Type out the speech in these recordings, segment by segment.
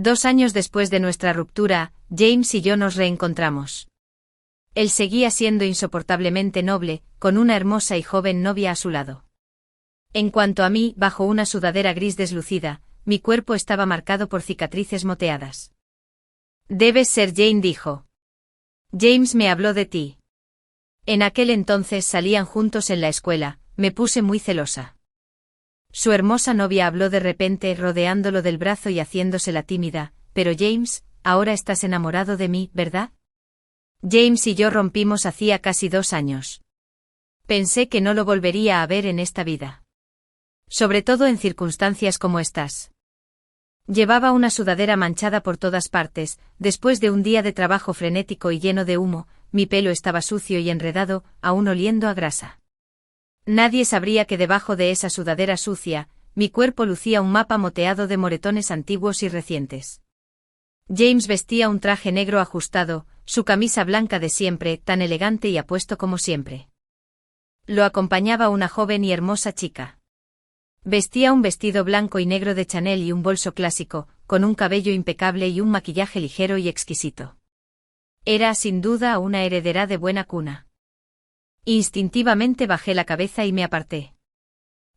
2 años después de nuestra ruptura, James y yo nos reencontramos. Él seguía siendo insoportablemente noble, con una hermosa y joven novia a su lado. En cuanto a mí, bajo una sudadera gris deslucida, mi cuerpo estaba marcado por cicatrices moteadas. Debes ser Jane, dijo. James me habló de ti. En aquel entonces salían juntos en la escuela, me puse muy celosa. Su hermosa novia habló de repente, rodeándolo del brazo y haciéndose la tímida. Pero James, ahora estás enamorado de mí, ¿verdad? James y yo rompimos hacía casi 2 años. Pensé que no lo volvería a ver en esta vida. Sobre todo en circunstancias como estas. Llevaba una sudadera manchada por todas partes, después de un día de trabajo frenético y lleno de humo, mi pelo estaba sucio y enredado, aún oliendo a grasa. Nadie sabría que debajo de esa sudadera sucia, mi cuerpo lucía un mapa moteado de moretones antiguos y recientes. James vestía un traje negro ajustado, su camisa blanca de siempre, tan elegante y apuesto como siempre. Lo acompañaba una joven y hermosa chica. Vestía un vestido blanco y negro de Chanel y un bolso clásico, con un cabello impecable y un maquillaje ligero y exquisito. Era, sin duda, una heredera de buena cuna. Instintivamente bajé la cabeza y me aparté.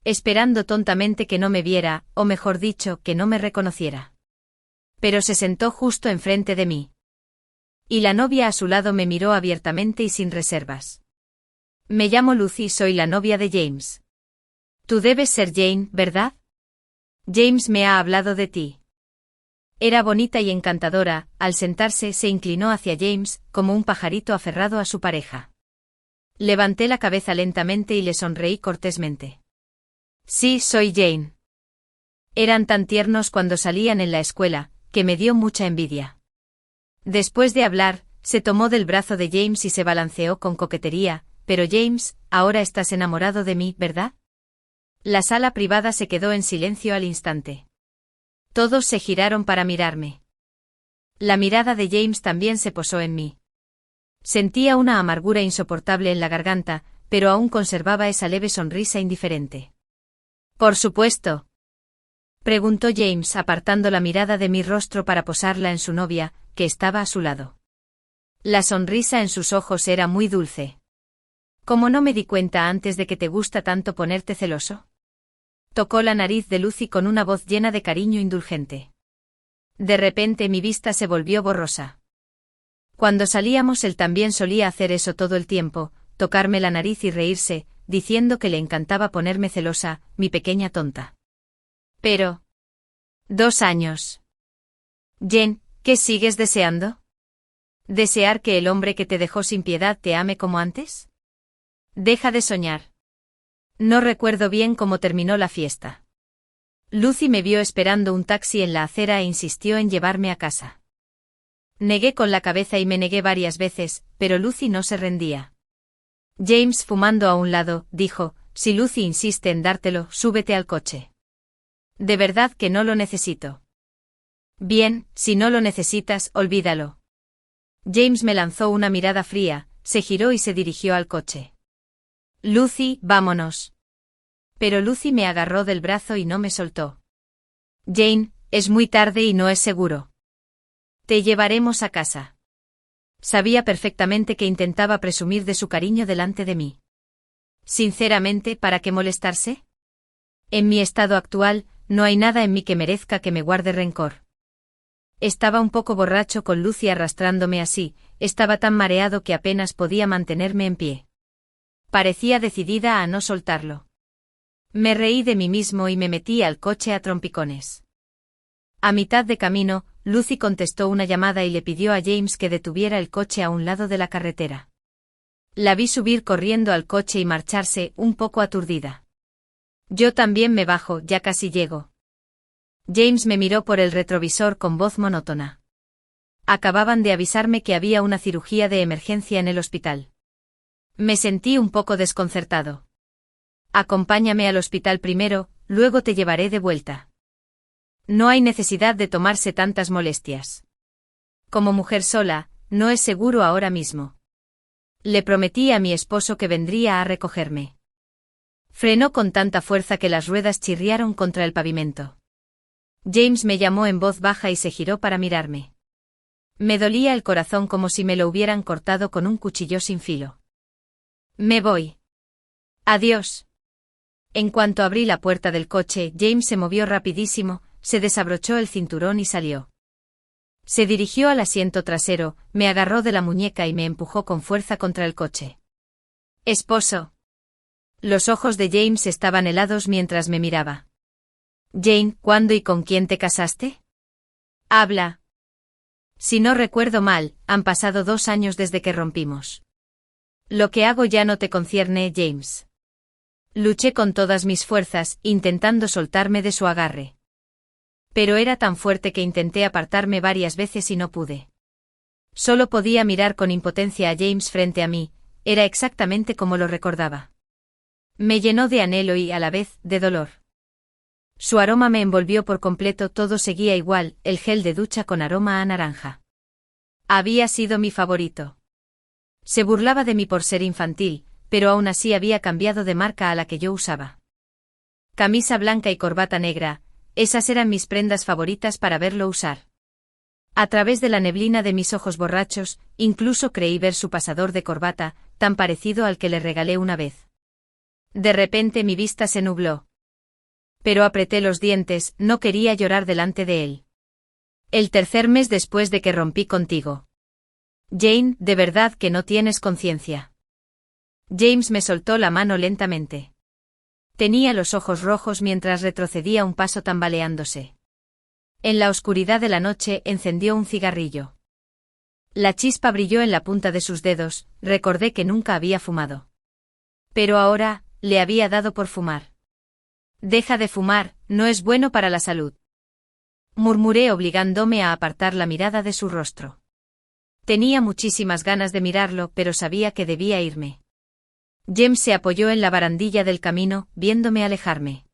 Esperando tontamente que no me viera, o mejor dicho, que no me reconociera. Pero se sentó justo enfrente de mí. Y la novia a su lado me miró abiertamente y sin reservas. Me llamo Lucy, soy la novia de James. Tú debes ser Jane, ¿verdad? James me ha hablado de ti. Era bonita y encantadora, al sentarse se inclinó hacia James, como un pajarito aferrado a su pareja. Levanté la cabeza lentamente y le sonreí cortésmente. Sí, soy Jane. Eran tan tiernos cuando salían en la escuela, que me dio mucha envidia. Después de hablar, se tomó del brazo de James y se balanceó con coquetería. Pero James, ahora estás enamorado de mí, ¿verdad? La sala privada se quedó en silencio al instante. Todos se giraron para mirarme. La mirada de James también se posó en mí. Sentía una amargura insoportable en la garganta, pero aún conservaba esa leve sonrisa indiferente. «Por supuesto», preguntó James apartando la mirada de mi rostro para posarla en su novia, que estaba a su lado. La sonrisa en sus ojos era muy dulce. ¿Cómo no me di cuenta antes de que te gusta tanto ponerte celoso? Tocó la nariz de Lucy con una voz llena de cariño indulgente. De repente mi vista se volvió borrosa. Cuando salíamos él también solía hacer eso todo el tiempo, tocarme la nariz y reírse, diciendo que le encantaba ponerme celosa, mi pequeña tonta. Pero... 2 años. Jen, ¿qué sigues deseando? ¿Desear que el hombre que te dejó sin piedad te ame como antes? Deja de soñar. No recuerdo bien cómo terminó la fiesta. Lucy me vio esperando un taxi en la acera e insistió en llevarme a casa. Negué con la cabeza y me negué varias veces, pero Lucy no se rendía. James, fumando a un lado, dijo, si Lucy insiste en dártelo, súbete al coche. De verdad que no lo necesito. Bien, si no lo necesitas, olvídalo. James me lanzó una mirada fría, se giró y se dirigió al coche. Lucy, vámonos. Pero Lucy me agarró del brazo y no me soltó. Jane, es muy tarde y no es seguro. Te llevaremos a casa. Sabía perfectamente que intentaba presumir de su cariño delante de mí. Sinceramente, ¿para qué molestarse? En mi estado actual, no hay nada en mí que merezca que me guarde rencor. Estaba un poco borracho con Lucy arrastrándome así, estaba tan mareado que apenas podía mantenerme en pie. Parecía decidida a no soltarlo. Me reí de mí mismo y me metí al coche a trompicones. A mitad de camino, Lucy contestó una llamada y le pidió a James que detuviera el coche a un lado de la carretera. La vi subir corriendo al coche y marcharse, un poco aturdida. Yo también me bajo, ya casi llego. James me miró por el retrovisor con voz monótona. Acababan de avisarme que había una cirugía de emergencia en el hospital. Me sentí un poco desconcertado. Acompáñame al hospital primero, luego te llevaré de vuelta. No hay necesidad de tomarse tantas molestias. Como mujer sola, no es seguro ahora mismo. Le prometí a mi esposo que vendría a recogerme. Frenó con tanta fuerza que las ruedas chirriaron contra el pavimento. James me llamó en voz baja y se giró para mirarme. Me dolía el corazón como si me lo hubieran cortado con un cuchillo sin filo. Me voy. Adiós. En cuanto abrí la puerta del coche, James se movió rapidísimo, se desabrochó el cinturón y salió. Se dirigió al asiento trasero, me agarró de la muñeca y me empujó con fuerza contra el coche. Esposo. Los ojos de James estaban helados mientras me miraba. Jane, ¿cuándo y con quién te casaste? Habla. Si no recuerdo mal, han pasado 2 años desde que rompimos. Lo que hago ya no te concierne, James. Luché con todas mis fuerzas, intentando soltarme de su agarre. Pero era tan fuerte que intenté apartarme varias veces y no pude. Solo podía mirar con impotencia a James frente a mí, era exactamente como lo recordaba. Me llenó de anhelo y, a la vez, de dolor. Su aroma me envolvió por completo, todo seguía igual, el gel de ducha con aroma a naranja. Había sido mi favorito. Se burlaba de mí por ser infantil, pero aún así había cambiado de marca a la que yo usaba. Camisa blanca y corbata negra, esas eran mis prendas favoritas para verlo usar. A través de la neblina de mis ojos borrachos, incluso creí ver su pasador de corbata, tan parecido al que le regalé una vez. De repente mi vista se nubló. Pero apreté los dientes, no quería llorar delante de él. El 3er mes después de que rompí contigo. Jane, de verdad que no tienes conciencia. James me soltó la mano lentamente. Tenía los ojos rojos mientras retrocedía un paso tambaleándose. En la oscuridad de la noche encendió un cigarrillo. La chispa brilló en la punta de sus dedos, recordé que nunca había fumado. Pero ahora, le había dado por fumar. Deja de fumar, no es bueno para la salud. Murmuré obligándome a apartar la mirada de su rostro. Tenía muchísimas ganas de mirarlo, pero sabía que debía irme. James se apoyó en la barandilla del camino, viéndome alejarme.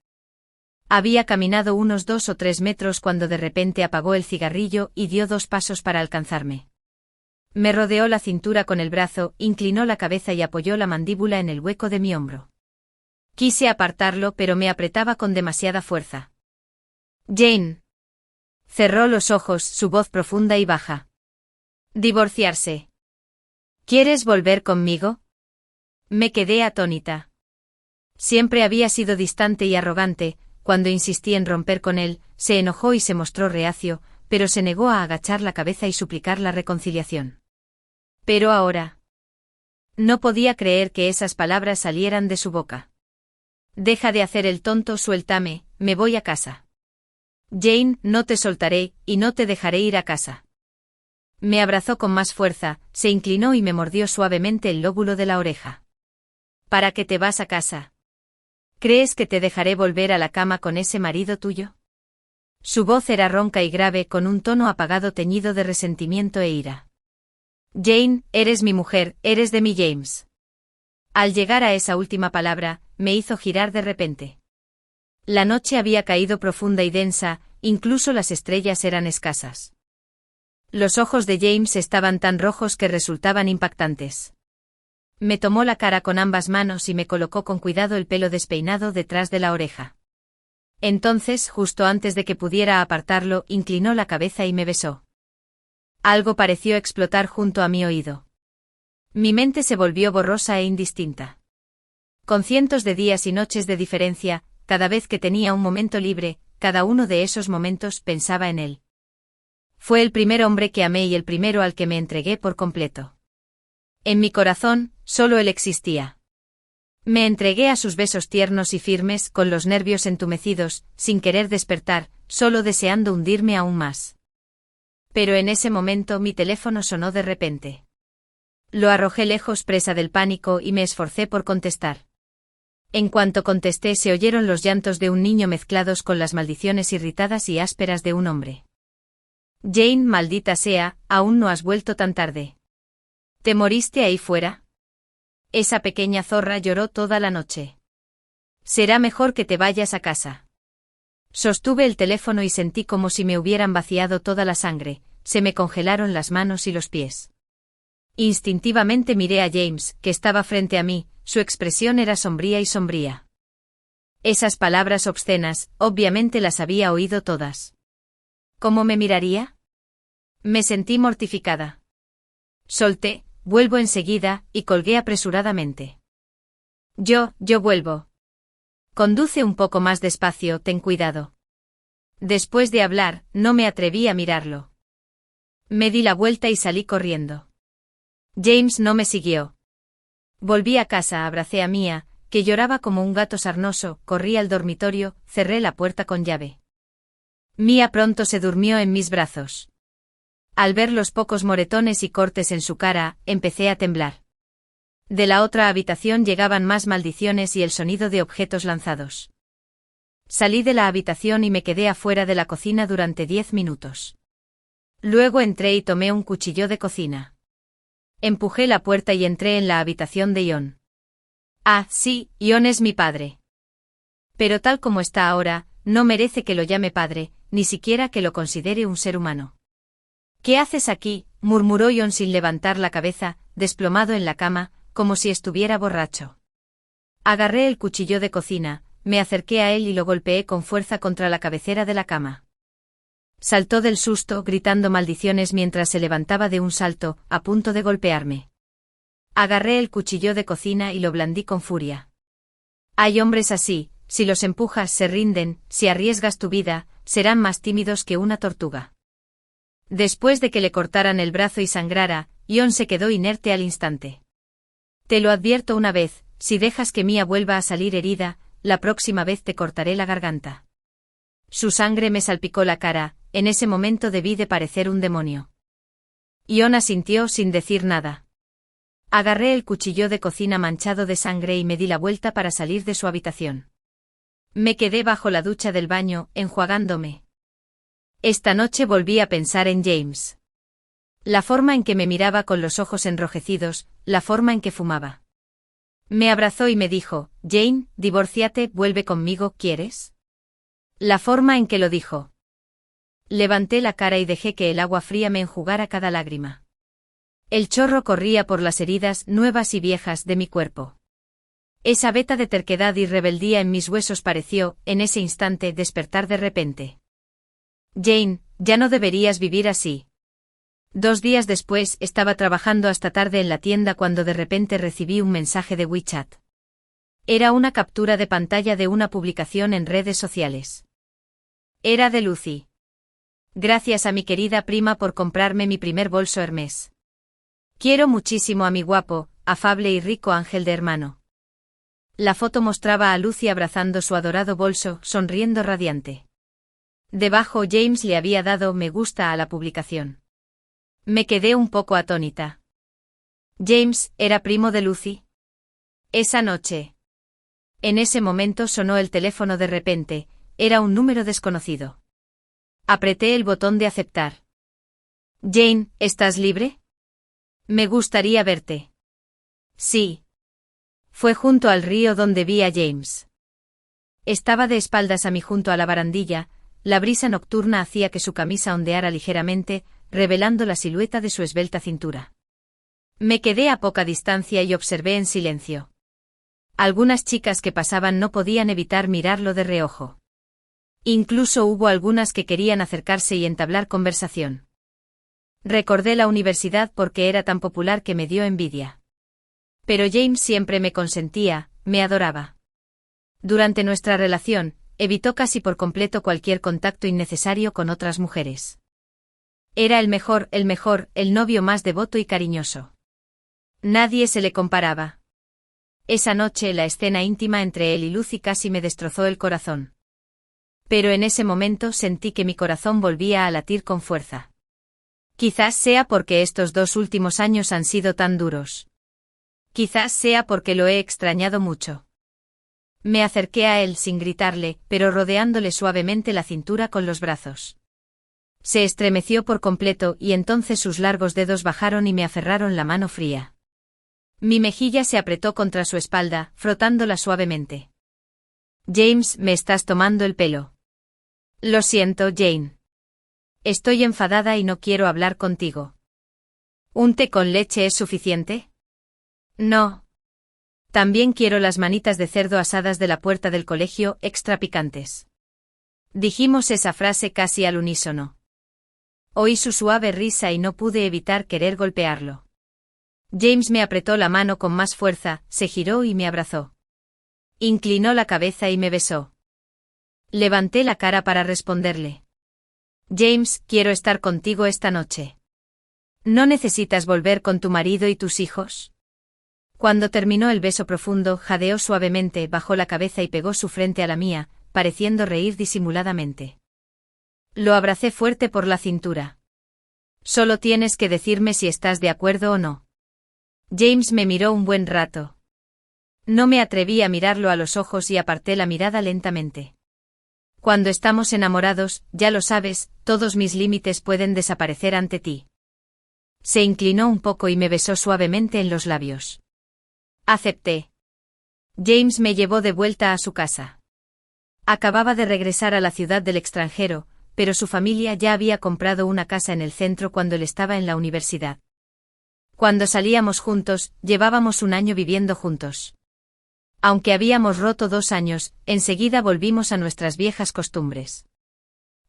Había caminado unos 2 o 3 metros cuando de repente apagó el cigarrillo y dio 2 pasos para alcanzarme. Me rodeó la cintura con el brazo, inclinó la cabeza y apoyó la mandíbula en el hueco de mi hombro. Quise apartarlo, pero me apretaba con demasiada fuerza. Jane. Cerró los ojos, su voz profunda y baja. Divorciarse. ¿Quieres volver conmigo? Me quedé atónita. Siempre había sido distante y arrogante, cuando insistí en romper con él, se enojó y se mostró reacio, pero se negó a agachar la cabeza y suplicar la reconciliación. Pero ahora. No podía creer que esas palabras salieran de su boca. Deja de hacer el tonto, suéltame, me voy a casa. Jane, no te soltaré, y no te dejaré ir a casa. Me abrazó con más fuerza, se inclinó y me mordió suavemente el lóbulo de la oreja. ¿Para qué te vas a casa? ¿Crees que te dejaré volver a la cama con ese marido tuyo? Su voz era ronca y grave, con un tono apagado teñido de resentimiento e ira. Jane, eres mi mujer, eres de mi James. Al llegar a esa última palabra, me hizo girar de repente. La noche había caído profunda y densa, incluso las estrellas eran escasas. Los ojos de James estaban tan rojos que resultaban impactantes. Me tomó la cara con ambas manos y me colocó con cuidado el pelo despeinado detrás de la oreja. Entonces, justo antes de que pudiera apartarlo, inclinó la cabeza y me besó. Algo pareció explotar junto a mi oído. Mi mente se volvió borrosa e indistinta. Con cientos de días y noches de diferencia, cada vez que tenía un momento libre, cada uno de esos momentos pensaba en él. Fue el primer hombre que amé y el primero al que me entregué por completo. En mi corazón, solo él existía. Me entregué a sus besos tiernos y firmes, con los nervios entumecidos, sin querer despertar, solo deseando hundirme aún más. Pero en ese momento mi teléfono sonó de repente. Lo arrojé lejos presa del pánico y me esforcé por contestar. En cuanto contesté se oyeron los llantos de un niño mezclados con las maldiciones irritadas y ásperas de un hombre. Jane, maldita sea, aún no has vuelto tan tarde. ¿Te moriste ahí fuera? Esa pequeña zorra lloró toda la noche. Será mejor que te vayas a casa. Sostuve el teléfono y sentí como si me hubieran vaciado toda la sangre, se me congelaron las manos y los pies. Instintivamente miré a James, que estaba frente a mí, su expresión era sombría y sombría. Esas palabras obscenas, obviamente las había oído todas. ¿Cómo me miraría? Me sentí mortificada. Solté, vuelvo enseguida, y colgué apresuradamente. Yo vuelvo. Conduce un poco más despacio, ten cuidado. Después de hablar, no me atreví a mirarlo. Me di la vuelta y salí corriendo. James no me siguió. Volví a casa, abracé a Mia, que lloraba como un gato sarnoso, corrí al dormitorio, cerré la puerta con llave. Mia pronto se durmió en mis brazos. Al ver los pocos moretones y cortes en su cara, empecé a temblar. De la otra habitación llegaban más maldiciones y el sonido de objetos lanzados. Salí de la habitación y me quedé afuera de la cocina durante 10 minutos. Luego entré y tomé un cuchillo de cocina. Empujé la puerta y entré en la habitación de Ion. Ah, sí, Ion es mi padre. Pero tal como está ahora, no merece que lo llame padre, ni siquiera que lo considere un ser humano. ¿Qué haces aquí?, murmuró Ion sin levantar la cabeza, desplomado en la cama, como si estuviera borracho. Agarré el cuchillo de cocina, me acerqué a él y lo golpeé con fuerza contra la cabecera de la cama. Saltó del susto, gritando maldiciones mientras se levantaba de un salto, a punto de golpearme. Agarré el cuchillo de cocina y lo blandí con furia. Hay hombres así, si los empujas se rinden, si arriesgas tu vida, serán más tímidos que una tortuga. Después de que le cortaran el brazo y sangrara, Ion se quedó inerte al instante. Te lo advierto una vez, si dejas que Mia vuelva a salir herida, la próxima vez te cortaré la garganta. Su sangre me salpicó la cara, en ese momento debí de parecer un demonio. Ion asintió sin decir nada. Agarré el cuchillo de cocina manchado de sangre y me di la vuelta para salir de su habitación. Me quedé bajo la ducha del baño, enjuagándome. Esta noche volví a pensar en James. La forma en que me miraba con los ojos enrojecidos, la forma en que fumaba. Me abrazó y me dijo, Jane, divórciate, vuelve conmigo, ¿quieres? La forma en que lo dijo. Levanté la cara y dejé que el agua fría me enjugara cada lágrima. El chorro corría por las heridas nuevas y viejas de mi cuerpo. Esa veta de terquedad y rebeldía en mis huesos pareció, en ese instante, despertar de repente. Jane, ya no deberías vivir así. 2 días después estaba trabajando hasta tarde en la tienda cuando de repente recibí un mensaje de WeChat. Era una captura de pantalla de una publicación en redes sociales. Era de Lucy. Gracias a mi querida prima por comprarme mi primer bolso Hermès. Quiero muchísimo a mi guapo, afable y rico ángel de hermano. La foto mostraba a Lucy abrazando su adorado bolso, sonriendo radiante. Debajo James le había dado me gusta a la publicación. Me quedé un poco atónita. ¿James era primo de Lucy? Esa noche. En ese momento sonó el teléfono de repente, era un número desconocido. Apreté el botón de aceptar. Jane, ¿estás libre? Me gustaría verte. Sí. Fue junto al río donde vi a James. Estaba de espaldas a mí junto a la barandilla, la brisa nocturna hacía que su camisa ondeara ligeramente, revelando la silueta de su esbelta cintura. Me quedé a poca distancia y observé en silencio. Algunas chicas que pasaban no podían evitar mirarlo de reojo. Incluso hubo algunas que querían acercarse y entablar conversación. Recordé la universidad porque era tan popular que me dio envidia. Pero James siempre me consentía, me adoraba. Durante nuestra relación, evitó casi por completo cualquier contacto innecesario con otras mujeres. Era el mejor, el novio más devoto y cariñoso. Nadie se le comparaba. Esa noche la escena íntima entre él y Lucy casi me destrozó el corazón. Pero en ese momento sentí que mi corazón volvía a latir con fuerza. Quizás sea porque estos 2 últimos años han sido tan duros. Quizás sea porque lo he extrañado mucho. Me acerqué a él sin gritarle, pero rodeándole suavemente la cintura con los brazos. Se estremeció por completo y entonces sus largos dedos bajaron y me aferraron la mano fría. Mi mejilla se apretó contra su espalda, frotándola suavemente. James, me estás tomando el pelo. Lo siento, Jane. Estoy enfadada y no quiero hablar contigo. ¿Un té con leche es suficiente? No. También quiero las manitas de cerdo asadas de la puerta del colegio, extra picantes. Dijimos esa frase casi al unísono. Oí su suave risa y no pude evitar querer golpearlo. James me apretó la mano con más fuerza, se giró y me abrazó. Inclinó la cabeza y me besó. Levanté la cara para responderle. James, quiero estar contigo esta noche. ¿No necesitas volver con tu marido y tus hijos? Cuando terminó el beso profundo, jadeó suavemente, bajó la cabeza y pegó su frente a la mía, pareciendo reír disimuladamente. Lo abracé fuerte por la cintura. Solo tienes que decirme si estás de acuerdo o no. James me miró un buen rato. No me atreví a mirarlo a los ojos y aparté la mirada lentamente. Cuando estamos enamorados, ya lo sabes, todos mis límites pueden desaparecer ante ti. Se inclinó un poco y me besó suavemente en los labios. Acepté. James me llevó de vuelta a su casa. Acababa de regresar a la ciudad del extranjero, pero su familia ya había comprado una casa en el centro cuando él estaba en la universidad. Cuando salíamos juntos, llevábamos un año viviendo juntos. Aunque habíamos roto 2 años, enseguida volvimos a nuestras viejas costumbres.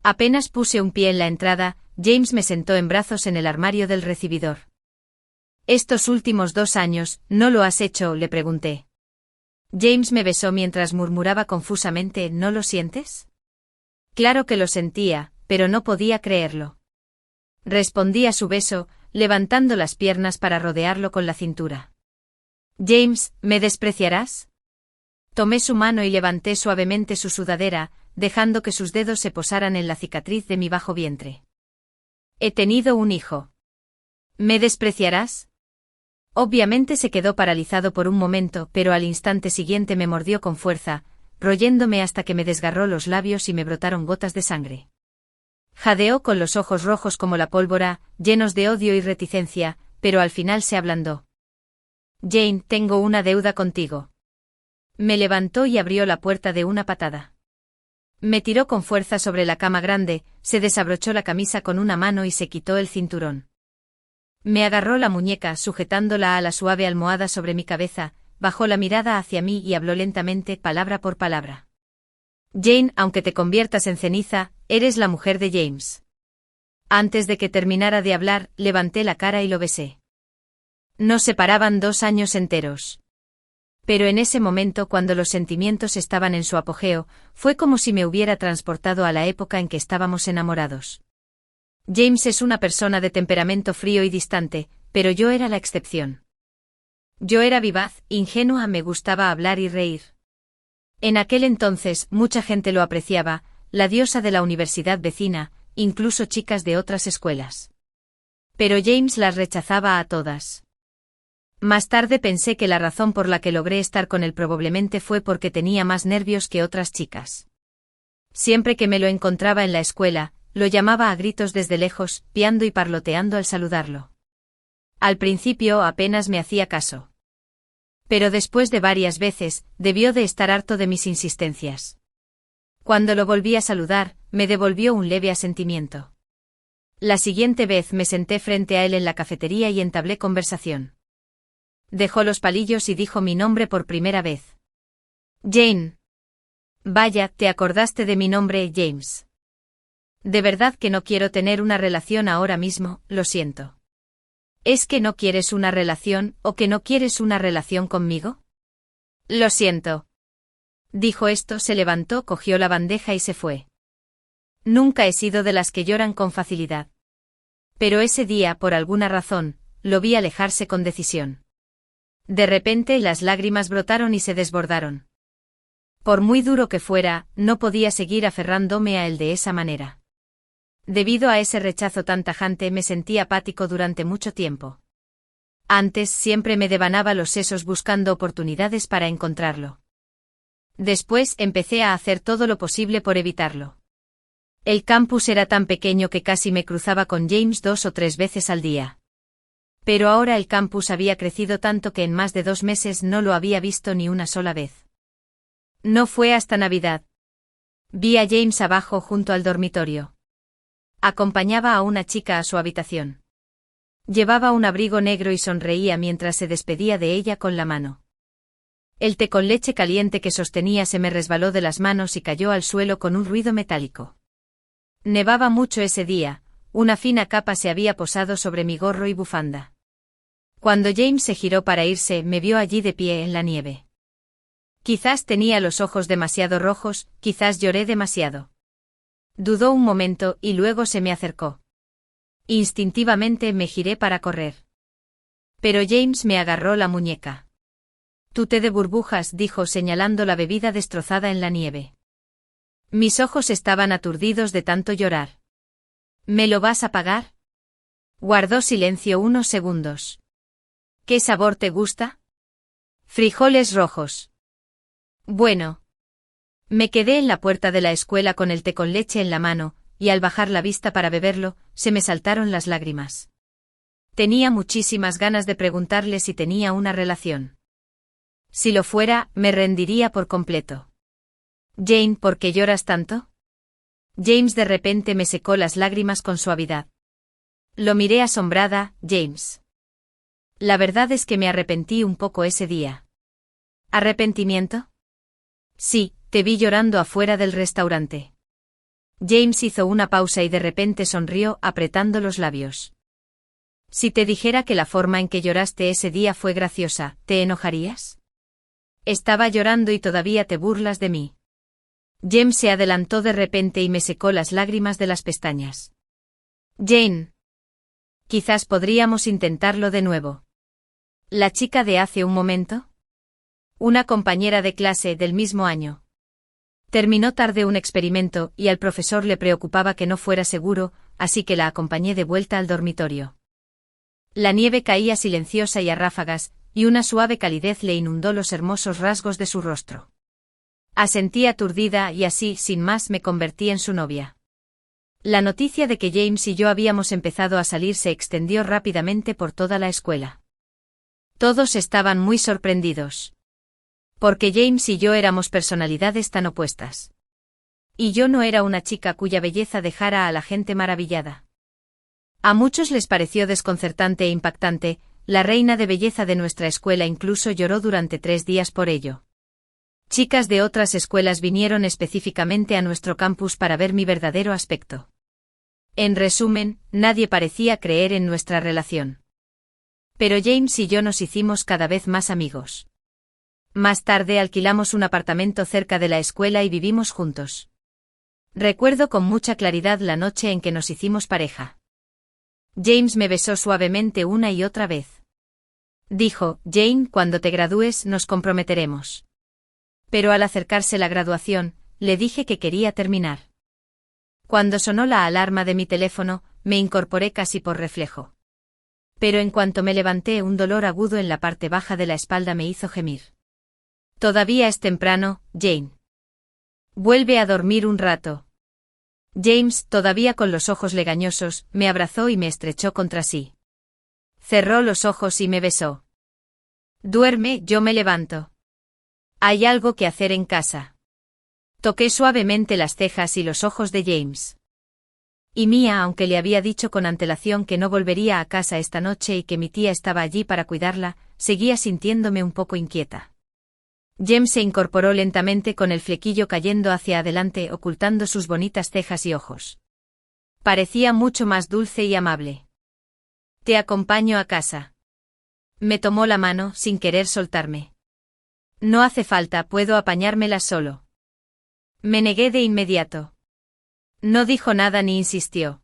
Apenas puse un pie en la entrada, James me sentó en brazos en el armario del recibidor. «Estos últimos 2 años, ¿no lo has hecho?», le pregunté. James me besó mientras murmuraba confusamente, «¿No lo sientes?». Claro que lo sentía, pero no podía creerlo. Respondí a su beso, levantando las piernas para rodearlo con la cintura. «James, ¿me despreciarás?». Tomé su mano y levanté suavemente su sudadera, dejando que sus dedos se posaran en la cicatriz de mi bajo vientre. «He tenido un hijo. ¿Me despreciarás?». Obviamente se quedó paralizado por un momento, pero al instante siguiente me mordió con fuerza, royéndome hasta que me desgarró los labios y me brotaron gotas de sangre. Jadeó con los ojos rojos como la pólvora, llenos de odio y reticencia, pero al final se ablandó. «Jane, tengo una deuda contigo». Me levantó y abrió la puerta de una patada. Me tiró con fuerza sobre la cama grande, se desabrochó la camisa con una mano y se quitó el cinturón. Me agarró la muñeca sujetándola a la suave almohada sobre mi cabeza, bajó la mirada hacia mí y habló lentamente, palabra por palabra. «Jane, aunque te conviertas en ceniza, eres la mujer de James». Antes de que terminara de hablar, levanté la cara y lo besé. Nos separaban 2 años enteros. Pero en ese momento, cuando los sentimientos estaban en su apogeo, fue como si me hubiera transportado a la época en que estábamos enamorados. James es una persona de temperamento frío y distante, pero yo era la excepción. Yo era vivaz, ingenua, me gustaba hablar y reír. En aquel entonces, mucha gente lo apreciaba, la diosa de la universidad vecina, incluso chicas de otras escuelas. Pero James las rechazaba a todas. Más tarde pensé que la razón por la que logré estar con él probablemente fue porque tenía más nervios que otras chicas. Siempre que me lo encontraba en la escuela, lo llamaba a gritos desde lejos, piando y parloteando al saludarlo. Al principio apenas me hacía caso. Pero después de varias veces, debió de estar harto de mis insistencias. Cuando lo volví a saludar, me devolvió un leve asentimiento. La siguiente vez me senté frente a él en la cafetería y entablé conversación. Dejó los palillos y dijo mi nombre por primera vez. «Jane». «Vaya, te acordaste de mi nombre, James». «De verdad que no quiero tener una relación ahora mismo, lo siento». «¿Es que no quieres una relación, o que no quieres una relación conmigo?». «Lo siento». Dijo esto, se levantó, cogió la bandeja y se fue. Nunca he sido de las que lloran con facilidad. Pero ese día, por alguna razón, lo vi alejarse con decisión. De repente las lágrimas brotaron y se desbordaron. Por muy duro que fuera, no podía seguir aferrándome a él de esa manera. Debido a ese rechazo tan tajante me sentí apático durante mucho tiempo. Antes siempre me devanaba los sesos buscando oportunidades para encontrarlo. Después empecé a hacer todo lo posible por evitarlo. El campus era tan pequeño que casi me cruzaba con James 2 o 3 veces al día. Pero ahora el campus había crecido tanto que en más de 2 meses no lo había visto ni una sola vez. No fue hasta Navidad. Vi a James abajo junto al dormitorio. Acompañaba a una chica a su habitación. Llevaba un abrigo negro y sonreía mientras se despedía de ella con la mano. El té con leche caliente que sostenía se me resbaló de las manos y cayó al suelo con un ruido metálico. Nevaba mucho ese día, una fina capa se había posado sobre mi gorro y bufanda. Cuando James se giró para irse, me vio allí de pie en la nieve. Quizás tenía los ojos demasiado rojos, quizás lloré demasiado. Dudó un momento y luego se me acercó. Instintivamente me giré para correr. Pero James me agarró la muñeca. «Tu té de burbujas», dijo señalando la bebida destrozada en la nieve. Mis ojos estaban aturdidos de tanto llorar. «¿Me lo vas a pagar?» Guardó silencio unos segundos. «¿Qué sabor te gusta?» «Frijoles rojos». «Bueno». Me quedé en la puerta de la escuela con el té con leche en la mano, y al bajar la vista para beberlo, se me saltaron las lágrimas. Tenía muchísimas ganas de preguntarle si tenía una relación. Si lo fuera, me rendiría por completo. «Jane, ¿por qué lloras tanto?» James de repente me secó las lágrimas con suavidad. Lo miré asombrada. «James. La verdad es que me arrepentí un poco ese día». ¿Arrepentimiento? Sí, te vi llorando afuera del restaurante. James hizo una pausa y de repente sonrió, apretando los labios. Si te dijera que la forma en que lloraste ese día fue graciosa, ¿te enojarías? Estaba llorando y todavía te burlas de mí. James se adelantó de repente y me secó las lágrimas de las pestañas. Jane. Quizás podríamos intentarlo de nuevo. ¿La chica de hace un momento? Una compañera de clase del mismo año. Terminó tarde un experimento y al profesor le preocupaba que no fuera seguro, así que la acompañé de vuelta al dormitorio. La nieve caía silenciosa y a ráfagas, y una suave calidez le inundó los hermosos rasgos de su rostro. Asentí aturdida y así, sin más, me convertí en su novia. La noticia de que James y yo habíamos empezado a salir se extendió rápidamente por toda la escuela. Todos estaban muy sorprendidos. Porque James y yo éramos personalidades tan opuestas. Y yo no era una chica cuya belleza dejara a la gente maravillada. A muchos les pareció desconcertante e impactante, la reina de belleza de nuestra escuela incluso lloró durante 3 días por ello. Chicas de otras escuelas vinieron específicamente a nuestro campus para ver mi verdadero aspecto. En resumen, nadie parecía creer en nuestra relación. Pero James y yo nos hicimos cada vez más amigos. Más tarde alquilamos un apartamento cerca de la escuela y vivimos juntos. Recuerdo con mucha claridad la noche en que nos hicimos pareja. James me besó suavemente una y otra vez. Dijo, Jane, cuando te gradúes nos comprometeremos. Pero al acercarse la graduación, le dije que quería terminar. Cuando sonó la alarma de mi teléfono, me incorporé casi por reflejo. Pero en cuanto me levanté, un dolor agudo en la parte baja de la espalda me hizo gemir. Todavía es temprano, Jane. Vuelve a dormir un rato. James, todavía con los ojos legañosos, me abrazó y me estrechó contra sí. Cerró los ojos y me besó. Duerme, yo me levanto. Hay algo que hacer en casa. Toqué suavemente las cejas y los ojos de James. Y Mia, aunque le había dicho con antelación que no volvería a casa esta noche y que mi tía estaba allí para cuidarla, seguía sintiéndome un poco inquieta. James se incorporó lentamente con el flequillo cayendo hacia adelante ocultando sus bonitas cejas y ojos. Parecía mucho más dulce y amable. Te acompaño a casa. Me tomó la mano sin querer soltarme. No hace falta, puedo apañármela solo. Me negué de inmediato. No dijo nada ni insistió.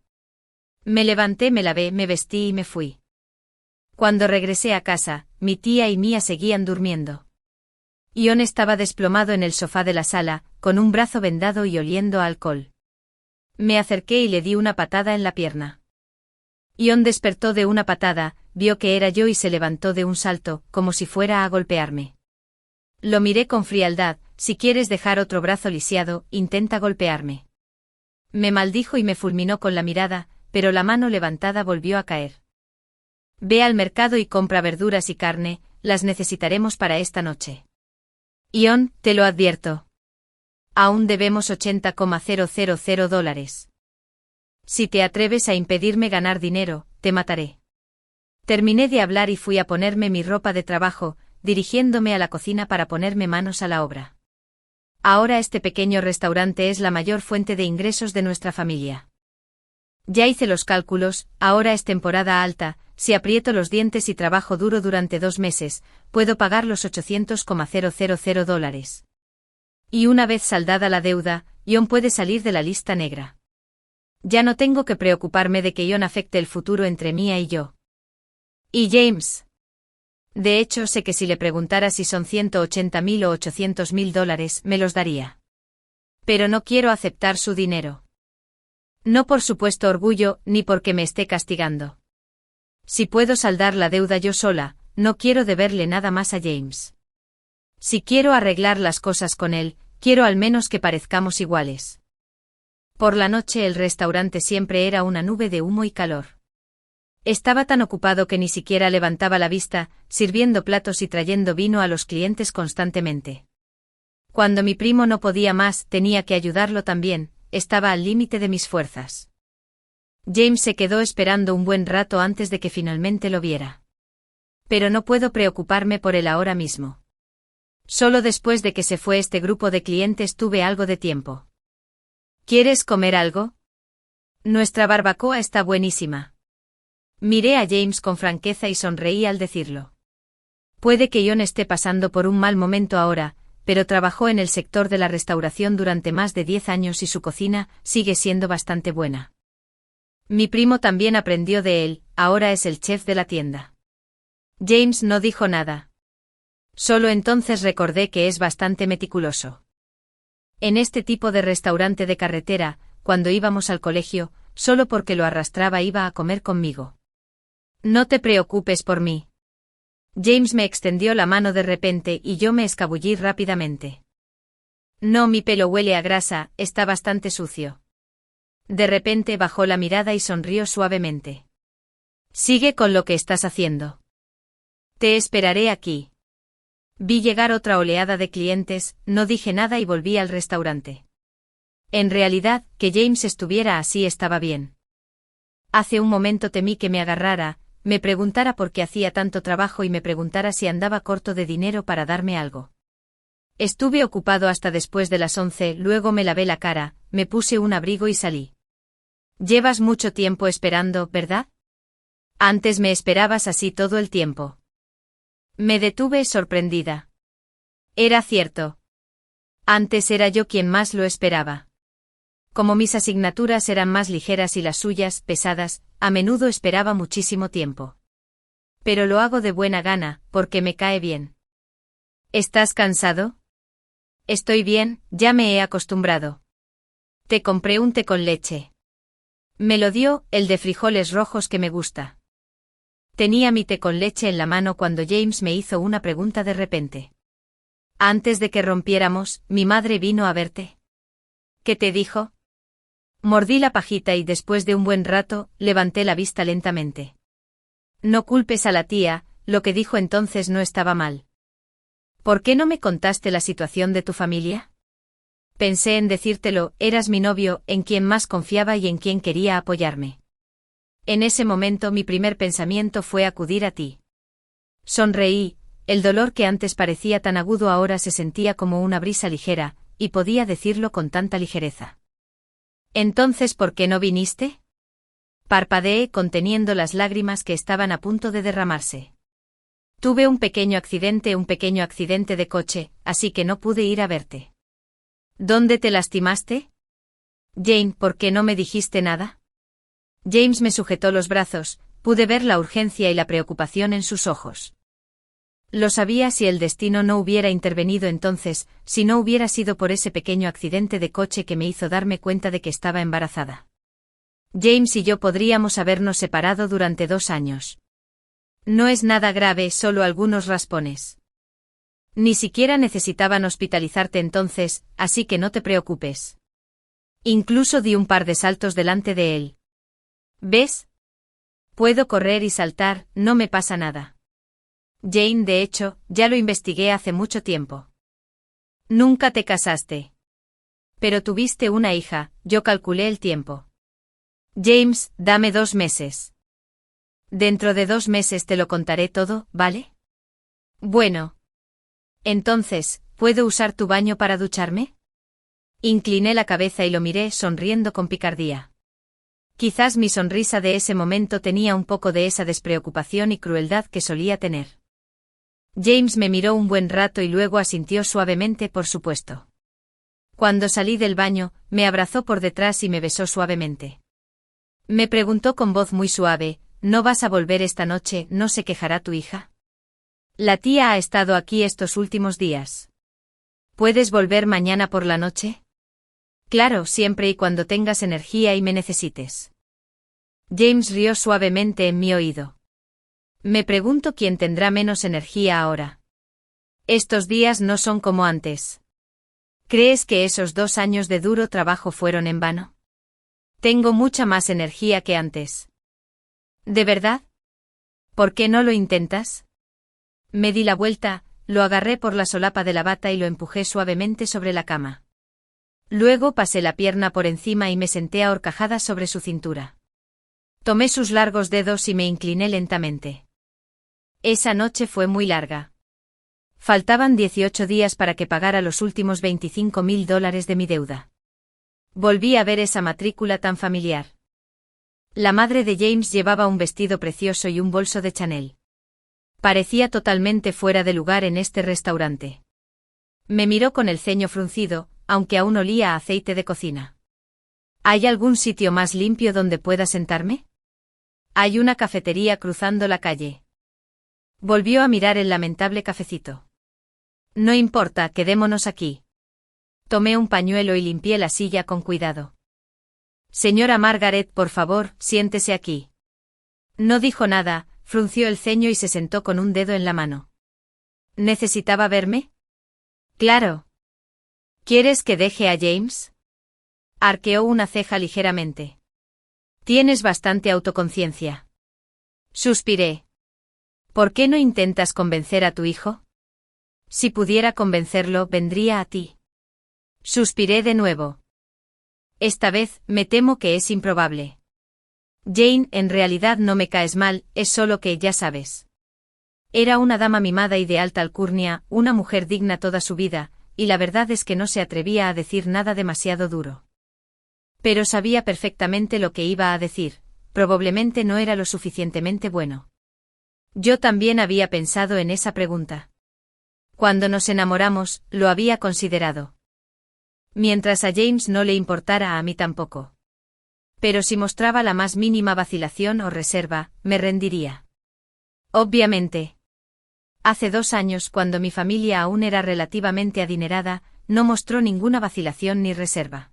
Me levanté, me lavé, me vestí y me fui. Cuando regresé a casa, mi tía y Mia seguían durmiendo. Ion estaba desplomado en el sofá de la sala, con un brazo vendado y oliendo a alcohol. Me acerqué y le di una patada en la pierna. Ion despertó de una patada, vio que era yo y se levantó de un salto, como si fuera a golpearme. Lo miré con frialdad, si quieres dejar otro brazo lisiado, intenta golpearme. Me maldijo y me fulminó con la mirada, pero la mano levantada volvió a caer. Ve al mercado y compra verduras y carne, las necesitaremos para esta noche. Ion, te lo advierto. Aún debemos $80,000. Si te atreves a impedirme ganar dinero, te mataré. Terminé de hablar y fui a ponerme mi ropa de trabajo, dirigiéndome a la cocina para ponerme manos a la obra. Ahora este pequeño restaurante es la mayor fuente de ingresos de nuestra familia. Ya hice los cálculos, ahora es temporada alta, si aprieto los dientes y trabajo duro durante 2 meses, puedo pagar los $800,000. Y una vez saldada la deuda, Ion puede salir de la lista negra. Ya no tengo que preocuparme de que Ion afecte el futuro entre Mia y yo. ¿Y James? De hecho, sé que si le preguntara si son $180,000 o $800,000, me los daría. Pero no quiero aceptar su dinero. No por supuesto orgullo, ni porque me esté castigando. Si puedo saldar la deuda yo sola, no quiero deberle nada más a James. Si quiero arreglar las cosas con él, quiero al menos que parezcamos iguales. Por la noche el restaurante siempre era una nube de humo y calor. Estaba tan ocupado que ni siquiera levantaba la vista, sirviendo platos y trayendo vino a los clientes constantemente. Cuando mi primo no podía más, tenía que ayudarlo también, estaba al límite de mis fuerzas. James se quedó esperando un buen rato antes de que finalmente lo viera. Pero no puedo preocuparme por él ahora mismo. Solo después de que se fue este grupo de clientes tuve algo de tiempo. ¿Quieres comer algo? Nuestra barbacoa está buenísima. Miré a James con franqueza y sonreí al decirlo. Puede que Ion esté pasando por un mal momento ahora, pero trabajó en el sector de la restauración durante más de 10 años y su cocina sigue siendo bastante buena. Mi primo también aprendió de él, ahora es el chef de la tienda. James no dijo nada. Solo entonces recordé que es bastante meticuloso. En este tipo de restaurante de carretera, cuando íbamos al colegio, solo porque lo arrastraba iba a comer conmigo. No te preocupes por mí. James me extendió la mano de repente y yo me escabullí rápidamente. No, mi pelo huele a grasa, está bastante sucio. De repente bajó la mirada y sonrió suavemente. Sigue con lo que estás haciendo. Te esperaré aquí. Vi llegar otra oleada de clientes, no dije nada y volví al restaurante. En realidad, que James estuviera así estaba bien. Hace un momento temí que me agarrara, me preguntara por qué hacía tanto trabajo y me preguntara si andaba corto de dinero para darme algo. Estuve ocupado hasta después de las 11, luego me lavé la cara, me puse un abrigo y salí. Llevas mucho tiempo esperando, ¿verdad? Antes me esperabas así todo el tiempo. Me detuve sorprendida. Era cierto. Antes era yo quien más lo esperaba. Como mis asignaturas eran más ligeras y las suyas, pesadas, a menudo esperaba muchísimo tiempo. Pero lo hago de buena gana, porque me cae bien. ¿Estás cansado? Estoy bien, ya me he acostumbrado. Te compré un té con leche. Me lo dio, el de frijoles rojos que me gusta. Tenía mi té con leche en la mano cuando James me hizo una pregunta de repente. Antes de que rompiéramos, mi madre vino a verte. ¿Qué te dijo? Mordí la pajita y después de un buen rato, levanté la vista lentamente. No culpes a la tía, lo que dijo entonces no estaba mal. ¿Por qué no me contaste la situación de tu familia? Pensé en decírtelo, eras mi novio, en quien más confiaba y en quien quería apoyarme. En ese momento mi primer pensamiento fue acudir a ti. Sonreí, el dolor que antes parecía tan agudo ahora se sentía como una brisa ligera, y podía decirlo con tanta ligereza. ¿Entonces por qué no viniste? Parpadeé conteniendo las lágrimas que estaban a punto de derramarse. Tuve un pequeño accidente de coche, así que no pude ir a verte. ¿Dónde te lastimaste? Jane, ¿por qué no me dijiste nada? James me sujetó los brazos, pude ver la urgencia y la preocupación en sus ojos. Lo sabía si el destino no hubiera intervenido entonces, si no hubiera sido por ese pequeño accidente de coche que me hizo darme cuenta de que estaba embarazada. James y yo podríamos habernos separado durante 2 años. No es nada grave, solo algunos raspones. Ni siquiera necesitaban hospitalizarte entonces, así que no te preocupes. Incluso di un par de saltos delante de él. ¿Ves? Puedo correr y saltar, no me pasa nada. Jane, de hecho, ya lo investigué hace mucho tiempo. Nunca te casaste. Pero tuviste una hija, yo calculé el tiempo. James, dame 2 meses. Dentro de 2 meses te lo contaré todo, ¿vale? Bueno. Entonces, ¿puedo usar tu baño para ducharme? Incliné la cabeza y lo miré sonriendo con picardía. Quizás mi sonrisa de ese momento tenía un poco de esa despreocupación y crueldad que solía tener. James me miró un buen rato y luego asintió suavemente, por supuesto. Cuando salí del baño, me abrazó por detrás y me besó suavemente. Me preguntó con voz muy suave, ¿no vas a volver esta noche? ¿No se quejará tu hija? La tía ha estado aquí estos últimos días. ¿Puedes volver mañana por la noche? Claro, siempre y cuando tengas energía y me necesites. James rió suavemente en mi oído. Me pregunto quién tendrá menos energía ahora. Estos días no son como antes. ¿Crees que esos 2 años de duro trabajo fueron en vano? Tengo mucha más energía que antes. ¿De verdad? ¿Por qué no lo intentas? Me di la vuelta, lo agarré por la solapa de la bata y lo empujé suavemente sobre la cama. Luego pasé la pierna por encima y me senté a horcajadas sobre su cintura. Tomé sus largos dedos y me incliné lentamente. Esa noche fue muy larga. Faltaban 18 días para que pagara los últimos $25.000 de mi deuda. Volví a ver esa matrícula tan familiar. La madre de James llevaba un vestido precioso y un bolso de Chanel. Parecía totalmente fuera de lugar en este restaurante. Me miró con el ceño fruncido, aunque aún olía a aceite de cocina. ¿Hay algún sitio más limpio donde pueda sentarme? Hay una cafetería cruzando la calle. Volvió a mirar el lamentable cafecito. No importa, quedémonos aquí. Tomé un pañuelo y limpié la silla con cuidado. Señora Margaret, por favor, siéntese aquí. No dijo nada, frunció el ceño y se sentó con un dedo en la mano. ¿Necesitaba verme? Claro. ¿Quieres que deje a James? Arqueó una ceja ligeramente. Tienes bastante autoconciencia. Suspiré. ¿Por qué no intentas convencer a tu hijo? Si pudiera convencerlo, vendría a ti. Suspiré de nuevo. Esta vez, me temo que es improbable. Jane, en realidad no me caes mal, es solo que, ya sabes. Era una dama mimada y de alta alcurnia, una mujer digna toda su vida, y la verdad es que no se atrevía a decir nada demasiado duro. Pero sabía perfectamente lo que iba a decir, probablemente no era lo suficientemente bueno. Yo también había pensado en esa pregunta. Cuando nos enamoramos, lo había considerado. Mientras a James no le importara, a mí tampoco. Pero si mostraba la más mínima vacilación o reserva, me rendiría. Obviamente. Hace 2 años, cuando mi familia aún era relativamente adinerada, no mostró ninguna vacilación ni reserva.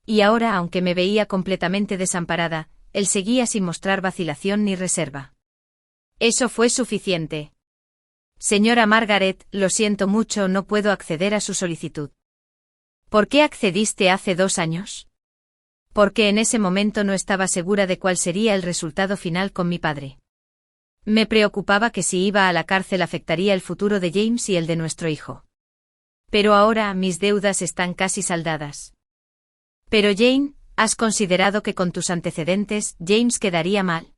Y ahora, aunque me veía completamente desamparada, él seguía sin mostrar vacilación ni reserva. Eso fue suficiente. Señora Margaret, lo siento mucho, no puedo acceder a su solicitud. ¿Por qué accediste hace 2 años? Porque en ese momento no estaba segura de cuál sería el resultado final con mi padre. Me preocupaba que si iba a la cárcel afectaría el futuro de James y el de nuestro hijo. Pero ahora mis deudas están casi saldadas. Pero Jane, ¿has considerado que con tus antecedentes, James quedaría mal?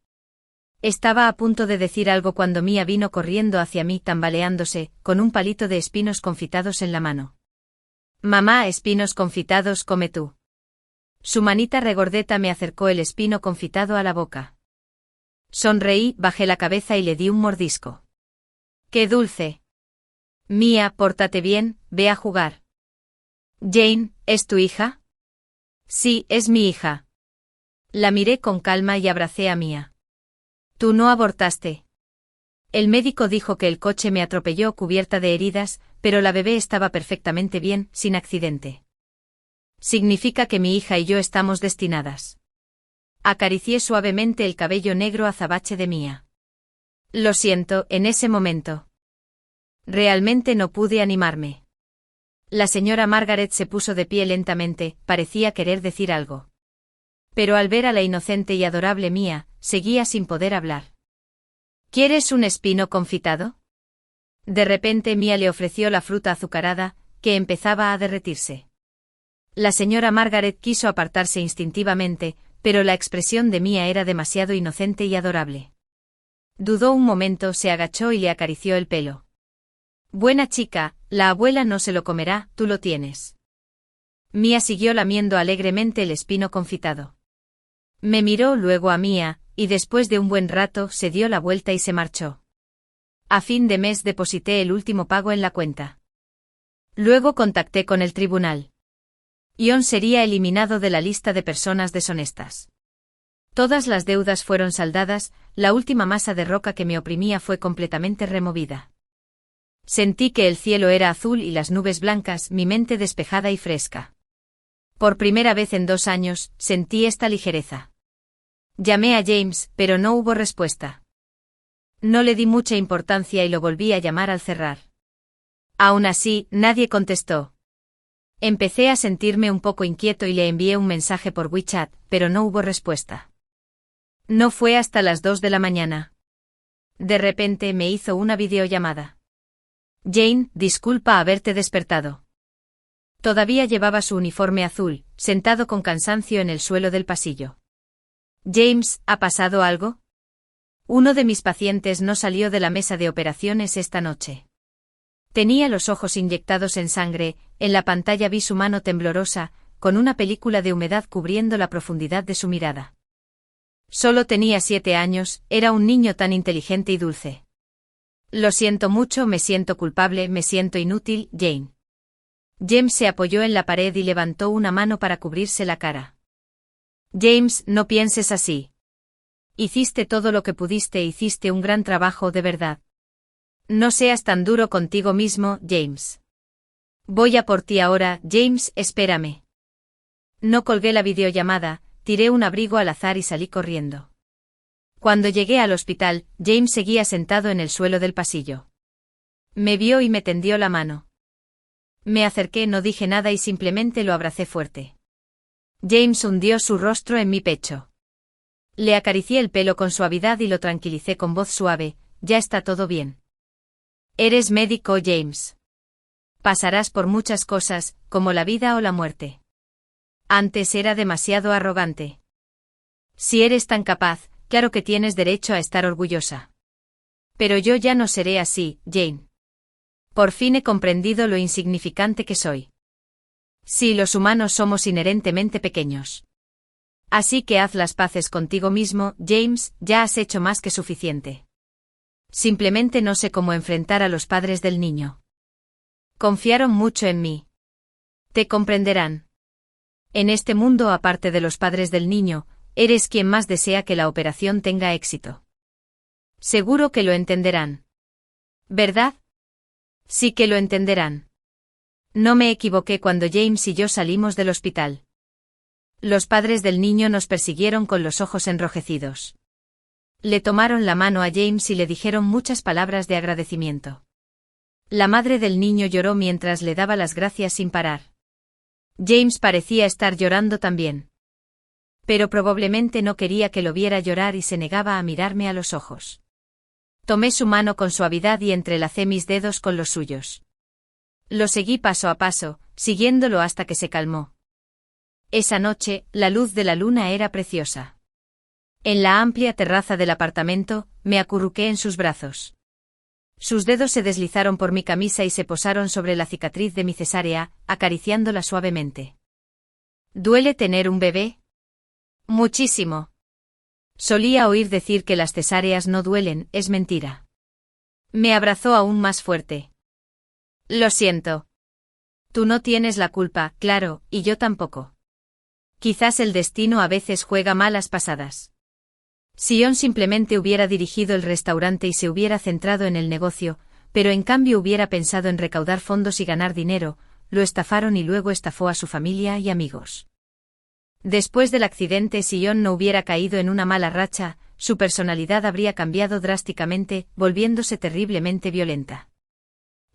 Estaba a punto de decir algo cuando Mia vino corriendo hacia mí tambaleándose, con un palito de espinos confitados en la mano. Mamá, espinos confitados, come tú. Su manita regordeta me acercó el espino confitado a la boca. Sonreí, bajé la cabeza y le di un mordisco. ¡Qué dulce! Mia, pórtate bien, ve a jugar. Jane, ¿es tu hija? Sí, es mi hija. La miré con calma y abracé a Mia. Tú no abortaste. El médico dijo que el coche me atropelló cubierta de heridas, pero la bebé estaba perfectamente bien, sin accidente. Significa que mi hija y yo estamos destinadas. Acaricié suavemente el cabello negro azabache de Mia. Lo siento, en ese momento. Realmente no pude animarme. La señora Margaret se puso de pie lentamente, parecía querer decir algo. Pero al ver a la inocente y adorable Mia, seguía sin poder hablar. ¿Quieres un espino confitado? De repente Mia le ofreció la fruta azucarada, que empezaba a derretirse. La señora Margaret quiso apartarse instintivamente, pero la expresión de Mia era demasiado inocente y adorable. Dudó un momento, se agachó y le acarició el pelo. Buena chica, la abuela no se lo comerá, tú lo tienes. Mia siguió lamiendo alegremente el espino confitado. Me miró luego a Mia, y después de un buen rato se dio la vuelta y se marchó. A fin de mes deposité el último pago en la cuenta. Luego contacté con el tribunal. Ion sería eliminado de la lista de personas deshonestas. Todas las deudas fueron saldadas, la última masa de roca que me oprimía fue completamente removida. Sentí que el cielo era azul y las nubes blancas, mi mente despejada y fresca. Por primera vez en 2 años, sentí esta ligereza. Llamé a James, pero no hubo respuesta. No le di mucha importancia y lo volví a llamar al cerrar. Aún así, nadie contestó. Empecé a sentirme un poco inquieto y le envié un mensaje por WeChat, pero no hubo respuesta. No fue hasta las 2 de la mañana. De repente me hizo una videollamada. Jane, disculpa haberte despertado. Todavía llevaba su uniforme azul, sentado con cansancio en el suelo del pasillo. James, ¿ha pasado algo? Uno de mis pacientes no salió de la mesa de operaciones esta noche. Tenía los ojos inyectados en sangre, en la pantalla vi su mano temblorosa, con una película de humedad cubriendo la profundidad de su mirada. Solo tenía 7 años, era un niño tan inteligente y dulce. Lo siento mucho, me siento culpable, me siento inútil, Jane. James se apoyó en la pared y levantó una mano para cubrirse la cara. James, no pienses así. Hiciste todo lo que pudiste, hiciste un gran trabajo de verdad. No seas tan duro contigo mismo, James. Voy a por ti ahora, James, espérame. No colgué la videollamada, tiré un abrigo al azar y salí corriendo. Cuando llegué al hospital, James seguía sentado en el suelo del pasillo. Me vio y me tendió la mano. Me acerqué, no dije nada y simplemente lo abracé fuerte. James hundió su rostro en mi pecho. Le acaricié el pelo con suavidad y lo tranquilicé con voz suave, ya está todo bien. Eres médico, James. Pasarás por muchas cosas, como la vida o la muerte. Antes era demasiado arrogante. Si eres tan capaz, claro que tienes derecho a estar orgullosa. Pero yo ya no seré así, Jane. Por fin he comprendido lo insignificante que soy. Sí, los humanos somos inherentemente pequeños. Así que haz las paces contigo mismo, James, ya has hecho más que suficiente. Simplemente no sé cómo enfrentar a los padres del niño. Confiaron mucho en mí. Te comprenderán. En este mundo, aparte de los padres del niño, eres quien más desea que la operación tenga éxito. Seguro que lo entenderán. ¿Verdad? Sí que lo entenderán. No me equivoqué cuando James y yo salimos del hospital. Los padres del niño nos persiguieron con los ojos enrojecidos. Le tomaron la mano a James y le dijeron muchas palabras de agradecimiento. La madre del niño lloró mientras le daba las gracias sin parar. James parecía estar llorando también. Pero probablemente no quería que lo viera llorar y se negaba a mirarme a los ojos. Tomé su mano con suavidad y entrelacé mis dedos con los suyos. Lo seguí paso a paso, siguiéndolo hasta que se calmó. Esa noche, la luz de la luna era preciosa. En la amplia terraza del apartamento, me acurruqué en sus brazos. Sus dedos se deslizaron por mi camisa y se posaron sobre la cicatriz de mi cesárea, acariciándola suavemente. ¿Duele tener un bebé? Muchísimo. Solía oír decir que las cesáreas no duelen, es mentira. Me abrazó aún más fuerte. Lo siento. Tú no tienes la culpa, claro, y yo tampoco. Quizás el destino a veces juega malas pasadas. Si Ion simplemente hubiera dirigido el restaurante y se hubiera centrado en el negocio, pero en cambio hubiera pensado en recaudar fondos y ganar dinero, lo estafaron y luego estafó a su familia y amigos. Después del accidente, si Ion no hubiera caído en una mala racha, su personalidad habría cambiado drásticamente, volviéndose terriblemente violenta.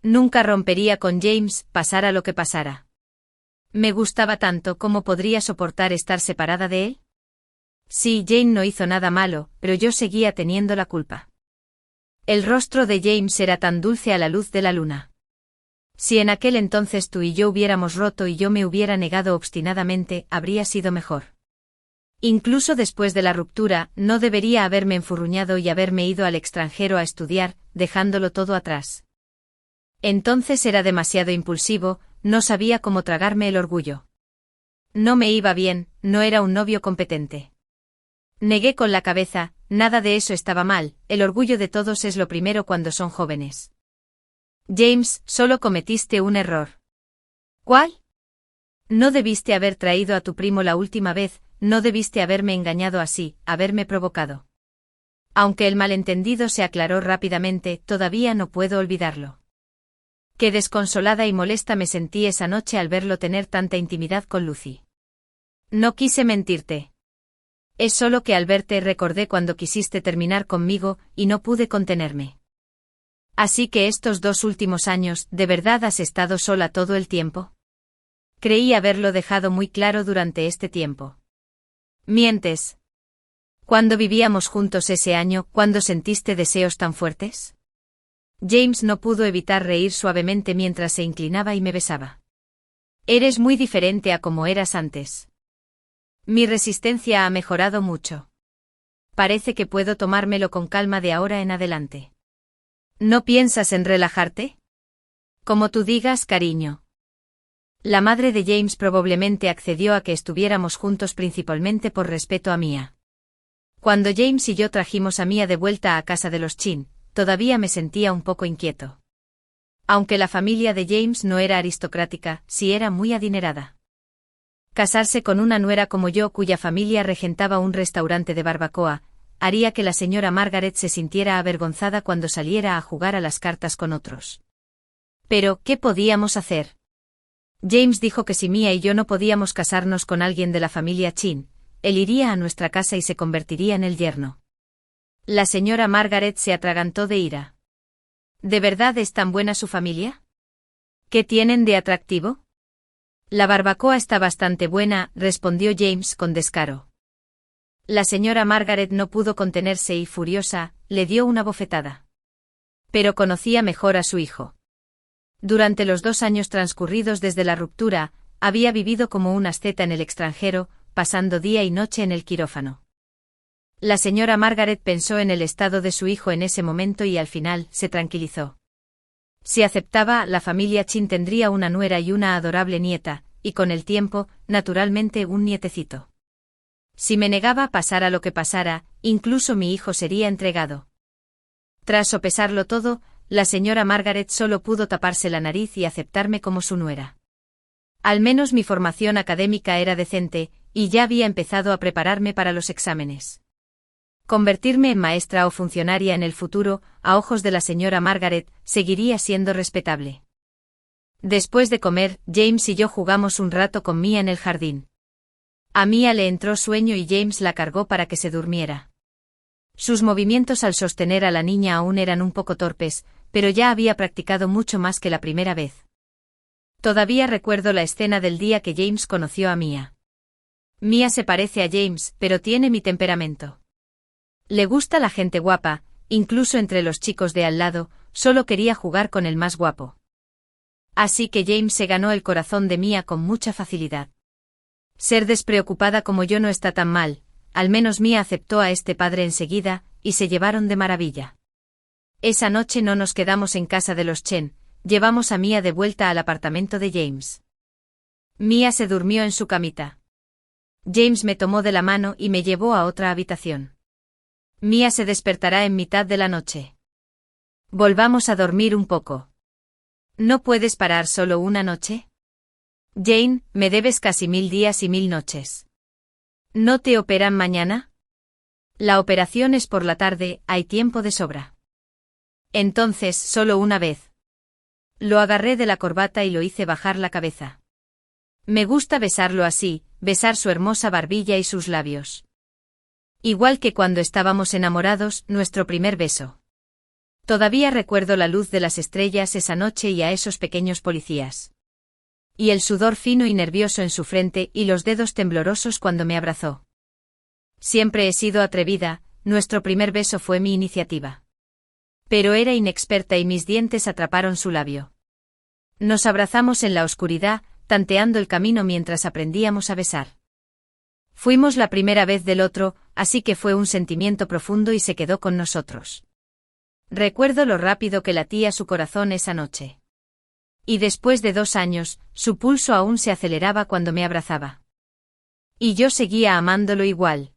Nunca rompería con James, pasara lo que pasara. Me gustaba tanto, ¿cómo podría soportar estar separada de él? Sí, Jane no hizo nada malo, pero yo seguía teniendo la culpa. El rostro de James era tan dulce a la luz de la luna. Si en aquel entonces tú y yo hubiéramos roto y yo me hubiera negado obstinadamente, habría sido mejor. Incluso después de la ruptura, no debería haberme enfurruñado y haberme ido al extranjero a estudiar, dejándolo todo atrás. Entonces era demasiado impulsivo, no sabía cómo tragarme el orgullo. No me iba bien, no era un novio competente. Negué con la cabeza, nada de eso estaba mal, el orgullo de todos es lo primero cuando son jóvenes. James, solo cometiste un error. ¿Cuál? No debiste haber traído a tu primo la última vez, no debiste haberme engañado así, haberme provocado. Aunque el malentendido se aclaró rápidamente, todavía no puedo olvidarlo. Qué desconsolada y molesta me sentí esa noche al verlo tener tanta intimidad con Lucy. No quise mentirte. Es solo que al verte recordé cuando quisiste terminar conmigo, y no pude contenerme. Así que estos 2 últimos años, ¿de verdad has estado sola todo el tiempo? Creí haberlo dejado muy claro durante este tiempo. Mientes. ¿Cuándo vivíamos juntos ese año, cuándo sentiste deseos tan fuertes? James no pudo evitar reír suavemente mientras se inclinaba y me besaba. Eres muy diferente a como eras antes. Mi resistencia ha mejorado mucho. Parece que puedo tomármelo con calma de ahora en adelante. ¿No piensas en relajarte? Como tú digas, cariño. La madre de James probablemente accedió a que estuviéramos juntos principalmente por respeto a Mia. Cuando James y yo trajimos a Mia de vuelta a casa de los Chin, todavía me sentía un poco inquieto. Aunque la familia de James no era aristocrática, sí era muy adinerada. Casarse con una nuera como yo cuya familia regentaba un restaurante de barbacoa, haría que la señora Margaret se sintiera avergonzada cuando saliera a jugar a las cartas con otros. Pero, ¿qué podíamos hacer? James dijo que si Mia y yo no podíamos casarnos con alguien de la familia Chin, él iría a nuestra casa y se convertiría en el yerno. La señora Margaret se atragantó de ira. ¿De verdad es tan buena su familia? ¿Qué tienen de atractivo? La barbacoa está bastante buena, respondió James con descaro. La señora Margaret no pudo contenerse y, furiosa, le dio una bofetada. Pero conocía mejor a su hijo. Durante los 2 años transcurridos desde la ruptura, había vivido como un asceta en el extranjero, pasando día y noche en el quirófano. La señora Margaret pensó en el estado de su hijo en ese momento y al final se tranquilizó. Si aceptaba, la familia Chin tendría una nuera y una adorable nieta, y con el tiempo, naturalmente un nietecito. Si me negaba, pasara lo que pasara, incluso mi hijo sería entregado. Tras sopesarlo todo, la señora Margaret solo pudo taparse la nariz y aceptarme como su nuera. Al menos mi formación académica era decente, y ya había empezado a prepararme para los exámenes. Convertirme en maestra o funcionaria en el futuro, a ojos de la señora Margaret, seguiría siendo respetable. Después de comer, James y yo jugamos un rato con Mia en el jardín. A Mia le entró sueño y James la cargó para que se durmiera. Sus movimientos al sostener a la niña aún eran un poco torpes, pero ya había practicado mucho más que la primera vez. Todavía recuerdo la escena del día que James conoció a Mia. Mia se parece a James, pero tiene mi temperamento. Le gusta la gente guapa, incluso entre los chicos de al lado, solo quería jugar con el más guapo. Así que James se ganó el corazón de Mia con mucha facilidad. Ser despreocupada como yo no está tan mal, al menos Mia aceptó a este padre enseguida, y se llevaron de maravilla. Esa noche no nos quedamos en casa de los Chen, llevamos a Mia de vuelta al apartamento de James. Mia se durmió en su camita. James me tomó de la mano y me llevó a otra habitación. Mia se despertará en mitad de la noche. Volvamos a dormir un poco. ¿No puedes parar solo una noche? Jane, me debes casi 1000 días y 1000 noches. ¿No te operan mañana? La operación es por la tarde, hay tiempo de sobra. Entonces, solo una vez. Lo agarré de la corbata y lo hice bajar la cabeza. Me gusta besarlo así, besar su hermosa barbilla y sus labios. Igual que cuando estábamos enamorados, nuestro primer beso. Todavía recuerdo la luz de las estrellas esa noche y a esos pequeños policías. Y el sudor fino y nervioso en su frente y los dedos temblorosos cuando me abrazó. Siempre he sido atrevida, nuestro primer beso fue mi iniciativa. Pero era inexperta y mis dientes atraparon su labio. Nos abrazamos en la oscuridad, tanteando el camino mientras aprendíamos a besar. Fuimos la primera vez del otro, así que fue un sentimiento profundo y se quedó con nosotros. Recuerdo lo rápido que latía su corazón esa noche. Y después de 2 años, su pulso aún se aceleraba cuando me abrazaba. Y yo seguía amándolo igual.